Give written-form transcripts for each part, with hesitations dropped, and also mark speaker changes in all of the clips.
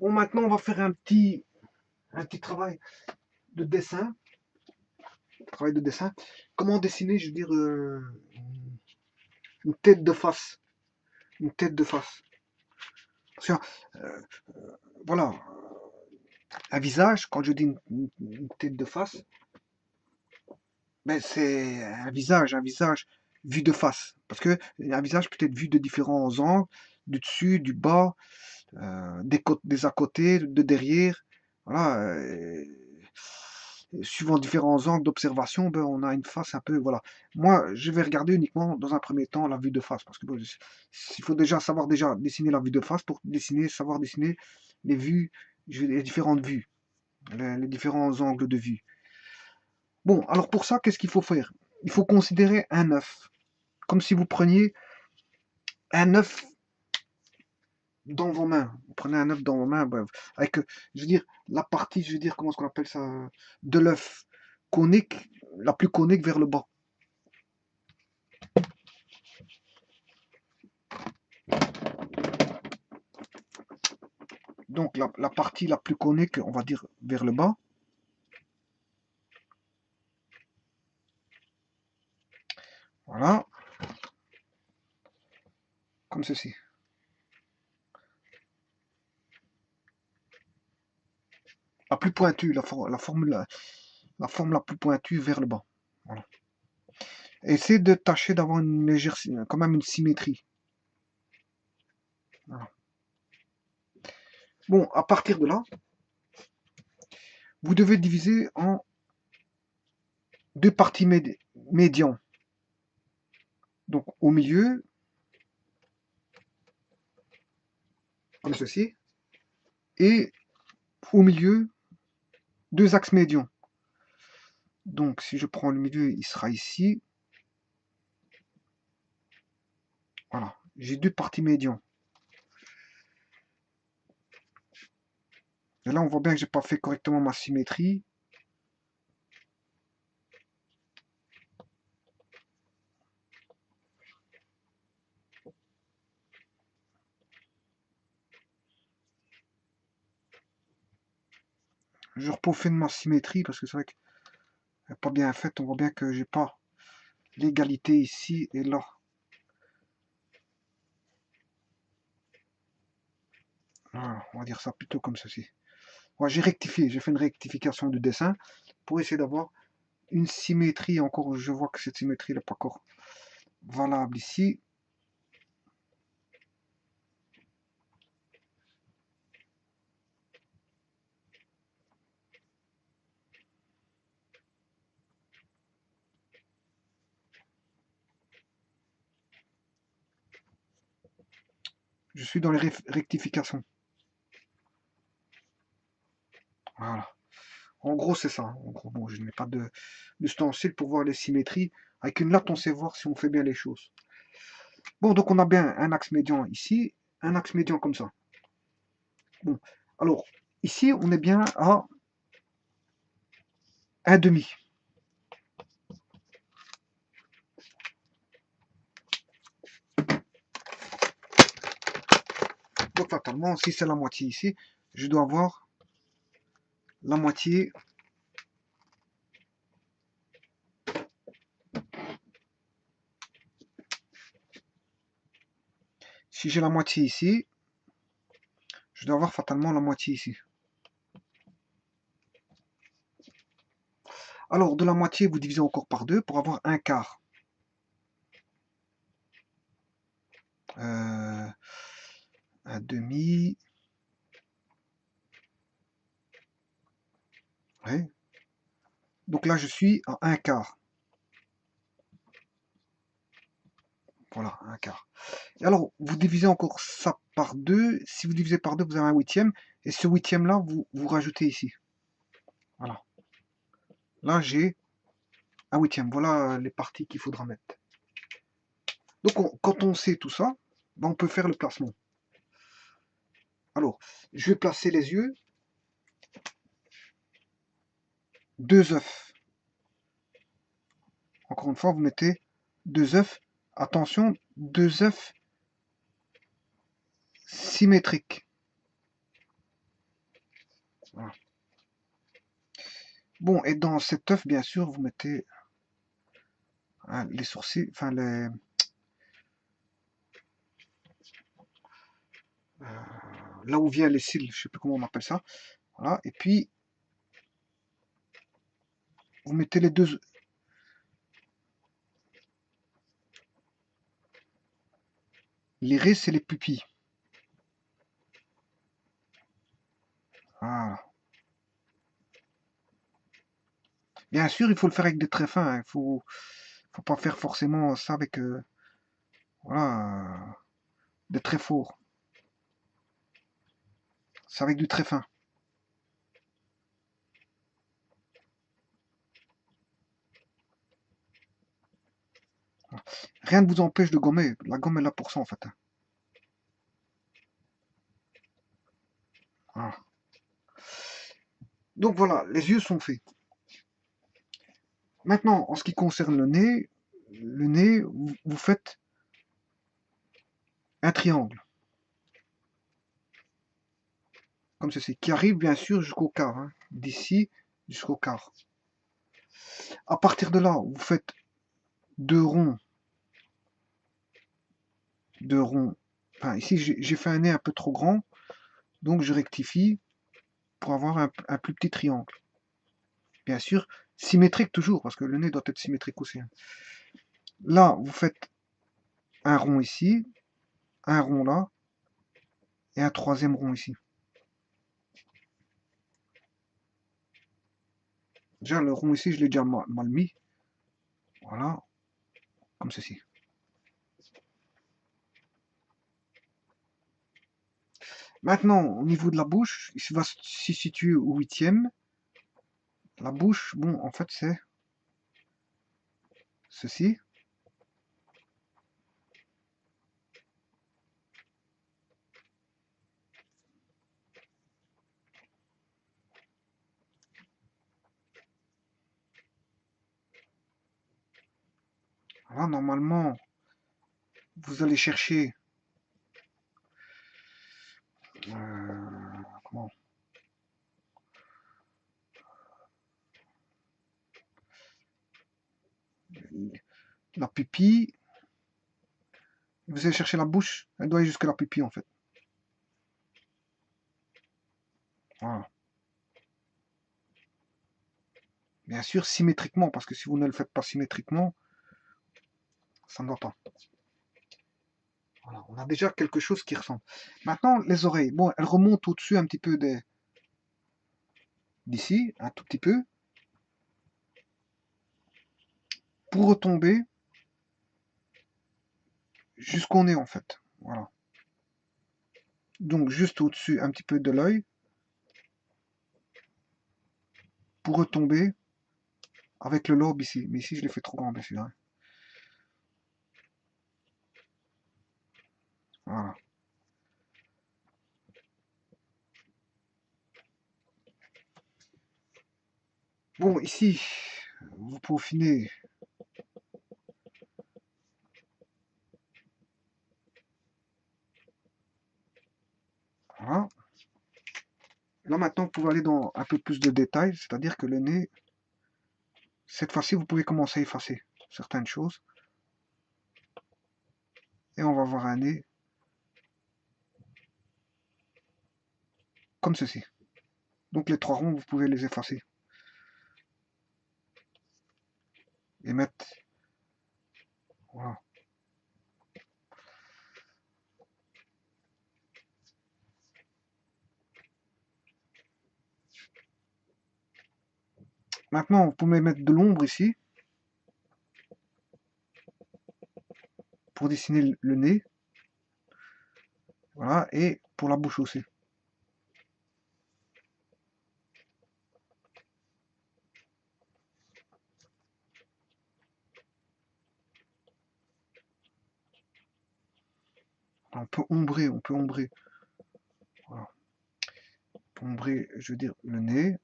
Speaker 1: Bon, maintenant, on va faire un petit travail de dessin. Travail de dessin. Comment dessiner, je veux dire, une tête de face. Une tête de face. Parce que, euh, voilà, un visage, quand je dis une tête de face, ben c'est un visage vu de face. Parce que un visage peut être vu de différents angles, du dessus, du bas, des à côté, de derrière. Voilà. Suivant différents angles d'observation, ben, on a une face un peu. Voilà. Moi, je vais regarder uniquement dans un premier temps la vue de face. Parce que bon, il faut déjà savoir déjà dessiner la vue de face pour savoir dessiner les vues, les différentes vues, les différents angles de vue. Bon, alors pour ça, qu'est-ce qu'il faut faire? Il faut considérer un œuf. Comme si vous preniez un œuf dans vos mains. Vous prenez un œuf dans vos mains, ben, avec, je veux dire, la partie, je veux dire, comment est-ce qu'on appelle ça, de l'œuf conique, la plus conique vers le bas. Donc la partie la plus conique, on va dire, vers le bas. Voilà, comme ceci. La plus pointue, la forme la plus pointue vers le bas. Voilà. Essayez de tâcher d'avoir une légère, quand même une symétrie. Voilà. Bon, à partir de là, vous devez diviser en deux parties médians. Donc au milieu, comme ceci, et au milieu, deux axes médians. Donc si je prends le milieu, il sera ici. Voilà, j'ai deux parties médians. Et là, on voit bien que j'ai pas fait correctement ma symétrie. Je repeaufine ma symétrie parce que c'est vrai qu'elle n'est pas bien faite. On voit bien que j'ai pas l'égalité ici et là. Voilà, on va dire ça plutôt comme ceci. Voilà, j'ai rectifié, j'ai fait une rectification du dessin pour essayer d'avoir une symétrie. Encore, je vois que cette symétrie n'est pas encore valable ici. Je suis dans les rectifications. Voilà. En gros, c'est ça. En gros, bon, je n'ai pas d'ustensile pour voir les symétries. Avec une latte, on sait voir si on fait bien les choses. Bon, donc on a bien un axe médian ici, un axe médian comme ça. Bon, alors, ici, on est bien à un demi. Donc, fatalement, si c'est la moitié ici, je dois avoir la moitié. Si j'ai la moitié ici, je dois avoir fatalement la moitié ici. Alors, de la moitié, vous divisez encore par 2 pour avoir un quart. Un demi. Ouais. Donc là, je suis à un quart. Voilà, un quart. Et alors, vous divisez encore ça par 2. Si vous divisez par 2, vous avez un huitième. Et ce huitième-là, vous rajoutez ici. Voilà. Là, j'ai un huitième. Voilà les parties qu'il faudra mettre. Donc, quand on sait tout ça, ben, on peut faire le placement. Alors, je vais placer les yeux. Deux œufs. Encore une fois, vous mettez deux œufs. Attention, deux œufs symétriques. Voilà. Bon, et dans cet œuf, bien sûr, vous mettez hein, les sourcils, enfin euh, là où vient les cils, je sais plus comment on appelle ça. Voilà. Et puis vous mettez les deux. L'iris et les pupilles. Voilà. Bien sûr, il faut le faire avec des traits fins. Hein. Faut pas faire forcément ça avec voilà, des traits forts. C'est avec du très fin. Rien ne vous empêche de gommer. La gomme est là pour ça en fait. Hein. Voilà. Donc voilà, les yeux sont faits. Maintenant, en ce qui concerne le nez, vous faites un triangle, comme ceci, qui arrive bien sûr jusqu'au quart, hein, d'ici jusqu'au quart. À partir de là, vous faites deux ronds, deux ronds. Enfin, ici, j'ai fait un nez un peu trop grand, donc je rectifie pour avoir un plus petit triangle. Bien sûr, symétrique toujours, parce que le nez doit être symétrique aussi. Hein. Là, vous faites un rond ici, un rond là, et un troisième rond ici. Déjà, le rond ici, je l'ai déjà mal mis. Voilà, comme ceci. Maintenant, au niveau de la bouche, il va s'y situer au huitième. La bouche, bon, en fait, c'est ceci. Voilà, normalement, vous allez chercher comment la pupille. Vous allez chercher la bouche, elle doit aller jusqu'à la pupille en fait. Voilà. Bien sûr, symétriquement, parce que si vous ne le faites pas symétriquement, ça ne va pas. Voilà, on a déjà quelque chose qui ressemble. Maintenant, les oreilles. Bon, elles remontent au-dessus un petit peu d'ici, un tout petit peu, pour retomber jusqu'au nez en fait. Voilà. Donc juste au-dessus un petit peu de l'œil, pour retomber avec le lobe ici. Mais ici, je l'ai fait trop grand, bien sûr. Hein. Voilà. Bon, ici, vous peaufinez. Voilà. Là, maintenant, vous pouvez aller dans un peu plus de détails, c'est-à-dire que le nez, cette fois-ci, vous pouvez commencer à effacer certaines choses. Et on va avoir un nez comme ceci. Donc les trois ronds, vous pouvez les effacer. Et mettre... Voilà. Maintenant, vous pouvez mettre de l'ombre ici, pour dessiner le nez. Voilà, et pour la bouche aussi. On peut ombrer, on peut ombrer. Voilà. On peut ombrer, je veux dire, le nez.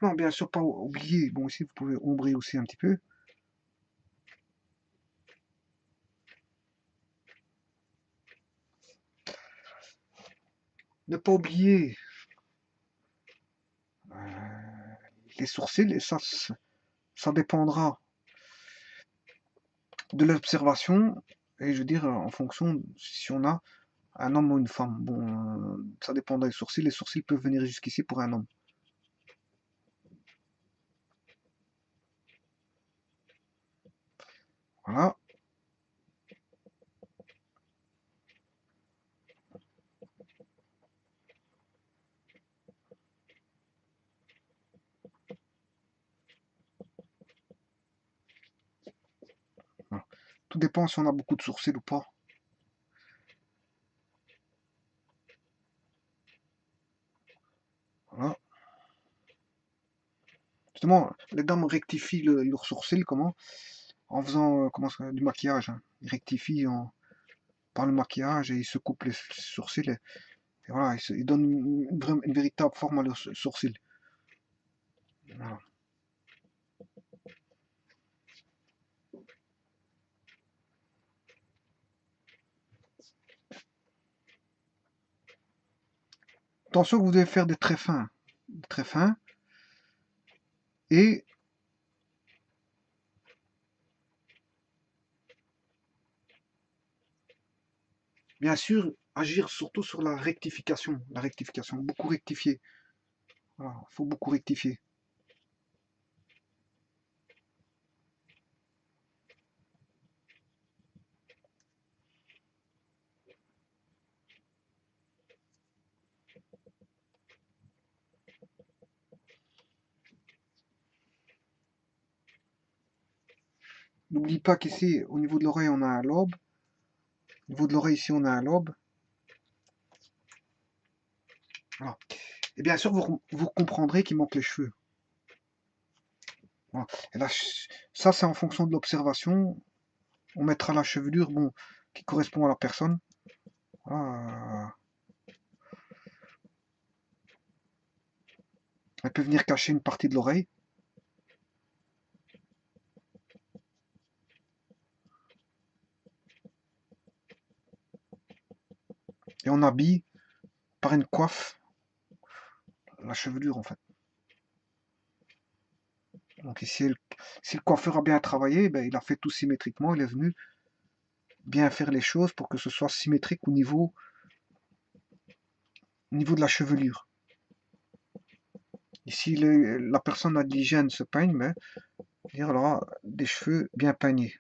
Speaker 1: Maintenant, bien sûr, pas oublier, bon, ici, vous pouvez ombrer aussi un petit peu. Ne pas oublier les sourcils, et ça dépendra de l'observation, et je veux dire, en fonction si on a un homme ou une femme. Bon, ça dépendra des sourcils. Les sourcils peuvent venir jusqu'ici pour un homme. Voilà. Voilà. Tout dépend si on a beaucoup de sourcils ou pas. Voilà. Justement, les dames rectifient leurs sourcils, comment? En faisant du maquillage. Hein. Ils rectifient par le maquillage et ils se coupent les sourcils. Et voilà, ils donnent une véritable forme à leurs sourcils. Voilà. Attention que vous devez faire des traits fins. Des traits fins. Et bien sûr, agir surtout sur la rectification. La rectification, beaucoup rectifier. Voilà, faut beaucoup rectifier. N'oublie pas qu'ici, au niveau de l'oreille, on a un lobe. Au niveau de l'oreille, ici, on a un lobe. Voilà. Et bien sûr, vous comprendrez qu'il manque les cheveux. Voilà. Et là, ça, c'est en fonction de l'observation. On mettra la chevelure bon, qui correspond à la personne. Voilà. Elle peut venir cacher une partie de l'oreille. Et on habille par une coiffe la chevelure, en fait. Donc ici, si le coiffeur a bien travaillé, ben, il a fait tout symétriquement. Il est venu bien faire les choses pour que ce soit symétrique au niveau de la chevelure. Ici, la personne a de l'hygiène se peigne, mais elle aura des cheveux bien peignés.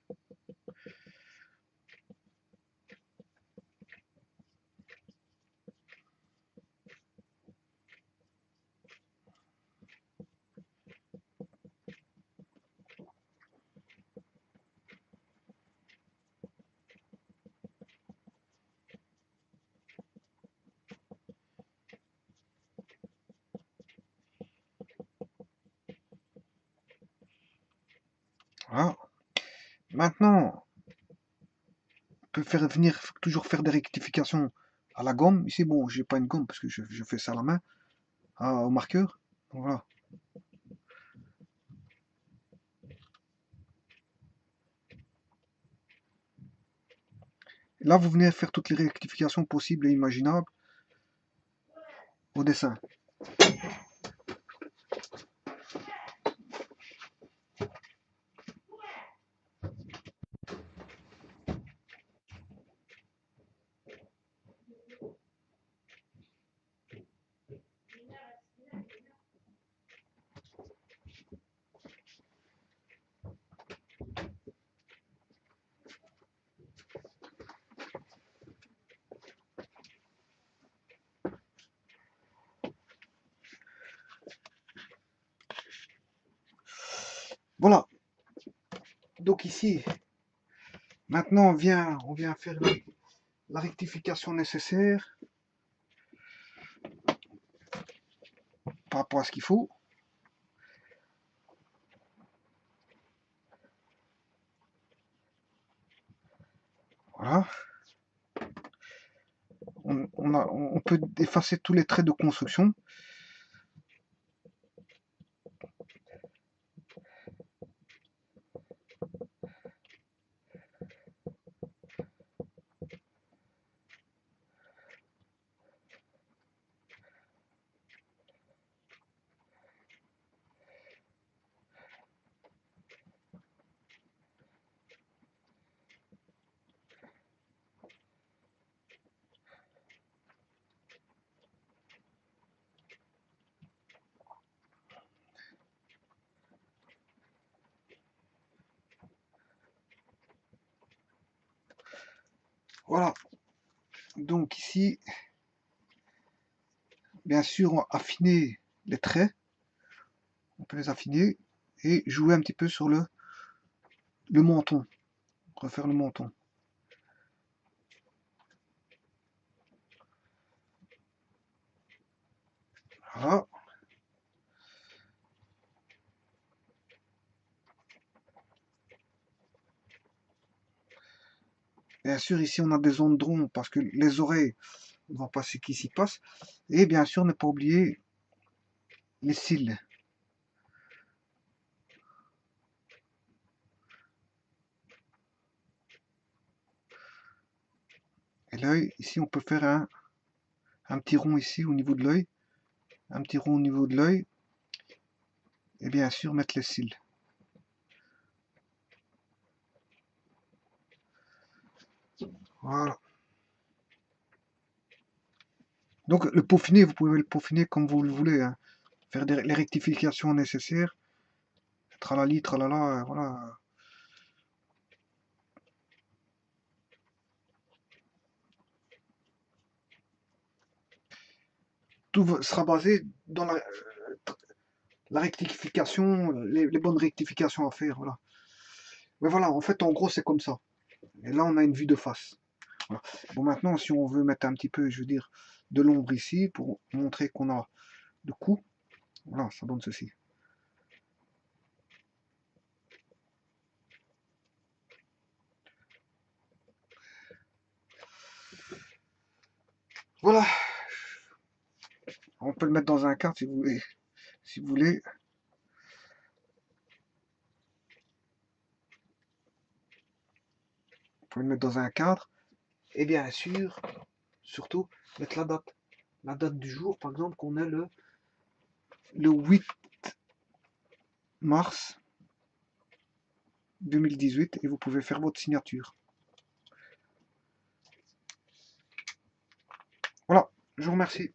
Speaker 1: Voilà. Maintenant, on peut toujours faire des rectifications à la gomme. Ici, bon, j'ai pas une gomme parce que je fais ça à la main, au marqueur. Voilà. Là, vous venez faire toutes les rectifications possibles et imaginables au dessin. Voilà. Donc ici, maintenant, on vient faire la rectification nécessaire par rapport à ce qu'il faut. Voilà. On peut effacer tous les traits de construction. Voilà. Donc ici, bien sûr, on va affiner les traits. On peut les affiner et jouer un petit peu sur le menton. Refaire le menton. Voilà. Bien sûr, ici, on a des ondes de rond parce que les oreilles, on va pas ce qui s'y passe. Et bien sûr, ne pas oublier les cils. Et l'œil, ici, on peut faire un petit rond ici au niveau de l'œil. Un petit rond au niveau de l'œil. Et bien sûr, mettre les cils. Voilà. Donc, le peaufiner, vous pouvez le peaufiner comme vous le voulez, hein. Faire les rectifications nécessaires. Tralali, tralala, voilà. Tout sera basé dans la rectification, les bonnes rectifications à faire, voilà. Mais voilà, en fait, en gros, c'est comme ça. Et là, on a une vue de face. Voilà. Bon, maintenant, si on veut mettre un petit peu, je veux dire, de l'ombre ici, pour montrer qu'on a de coups, voilà, ça donne ceci. Voilà, on peut le mettre dans un cadre si vous voulez. Si vous voulez. Vous pouvez le mettre dans un cadre. Et bien sûr, surtout, mettre la date. La date du jour, par exemple, qu'on est le 8 mars 2018 et vous pouvez faire votre signature. Voilà, je vous remercie.